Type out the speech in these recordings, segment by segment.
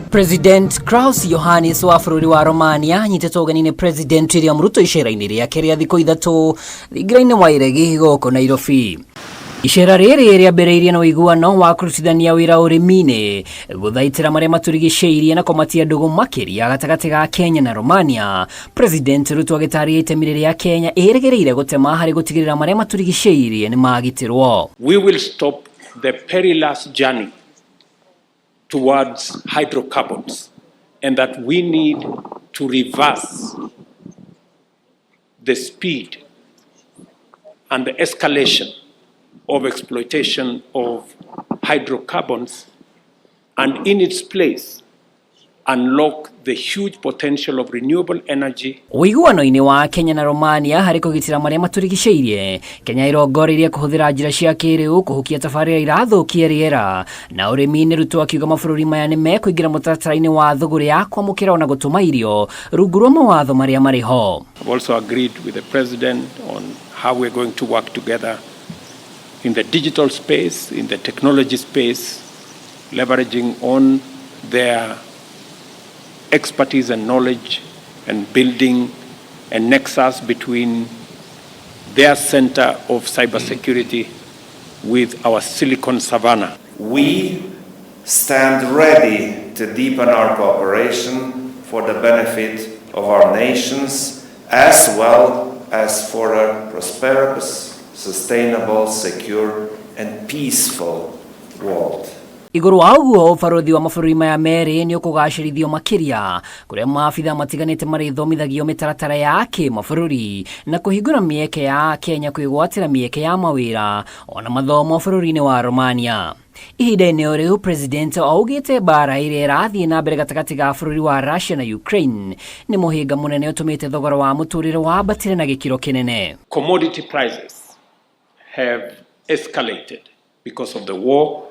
President KLAUS IOHANNIS wa bururi wa Romania nyitete ugeni President RUTO ICEERAINI riake ria thikũ ithatũ THINGIRAINI wa IREGI gũkũ Nairobi. Icera rĩrĩ rĩambĩrĩirie na ũiguano wa kũrutithania wĩra ũrĩmi-inĩ gũthaitĩra marĩa maturigicĩirie na kũmatia ndũgũ makĩria gatagatĩ ga Kenya na Romania. President RUTO agĩtarĩria itemi rĩrĩa Kenya ĩrĩgĩrĩire gũtema harĩ gũtigĩrĩra marĩa maturigicĩirie nĩ magitĩrwo. We will stop the perilous journey towards hydrocarbons, and that we need to reverse the speed and the escalation of exploitation of hydrocarbons, and in its place unlock the huge potential of renewable energy. Ũiguano-inĩ wa Kenya na Romania harĩ kũgitĩra marĩa maturigicĩirie, Kenya ĩrongoreirie kũhũthĩra njĩra cia kĩrĩu kũhukia tabarĩra irathũkia rĩera na ũrĩmi-inĩ. RUTO akiuga mabũrũri maya nĩ mekũingĩra mũtaratara-inĩ wa thũgũrĩ ya kwamũkĩra ona gũtũma irio rungu rwa mawatho marĩa marĩ ho. I've also agreed with the President on how we're going to work together in the digital space, in the technology space, leveraging on their expertise and knowledge, and building a nexus between their center of cybersecurity with our Silicon Savannah. We stand ready to deepen our cooperation for the benefit of our nations, as well as for a prosperous, sustainable, secure, and peaceful world. Iguru wa uguo ũbarũthi wa mabũrũri maya merĩ nĩ ũkũgacĩrithio makĩria kũrĩa maabitha matiganĩte marĩthomithagio mĩtaratara ya kĩmabũrũri na kũhingũra mĩeke ya Kenya kwĩgwatĩra mĩeke ya mawĩra ona mathomo bũrũri-inĩ wa Romania. Ihinda-inĩ o rĩu President augĩte mbara ĩrĩa ĩrathiĩ na mbere gatagatĩ ga bũrũri wa Russia na Ukraine nĩ mũhĩnga mũnene ũtũmĩte thogora wa mũtũrĩre wambatĩre na gĩkĩro kĩnene. Commodity prices have escalated because of the war.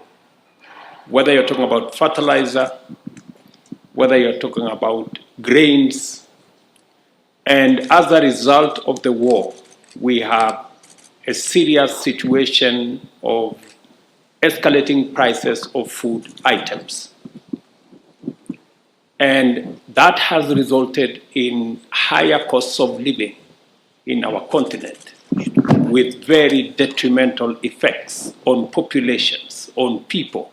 Whether you're talking about fertilizer, whether you're talking about grains, and as a result of the war, we have a serious situation of escalating prices of food items. And that has resulted in higher costs of living in our continent, with very detrimental effects on populations, on people,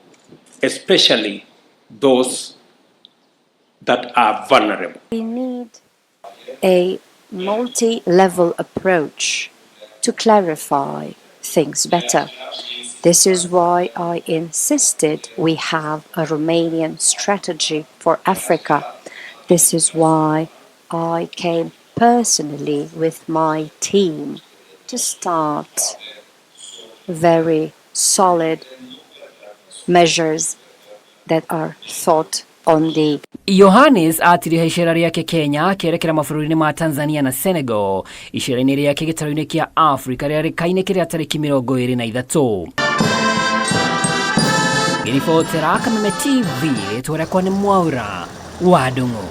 especially those that are vulnerable. We need a multi-level approach to clarify things better. This is why I insisted we have a Romanian strategy for Africa. This is why I came personally with my team to start very solid measures that are thought on the. IOHANNIS atiriha icera riake Kenya akĩerekera mabũrũri-inĩ ma Tanzania na Senegal icera-inĩ riake gĩtarũ-inĩ kĩa Africa rĩrĩa rĩkaine kĩrĩa tarĩki 23. Ngĩribotera Kameme TV rĩtwa rĩakwa nĩ Mwaura wa Ndũng'ũ.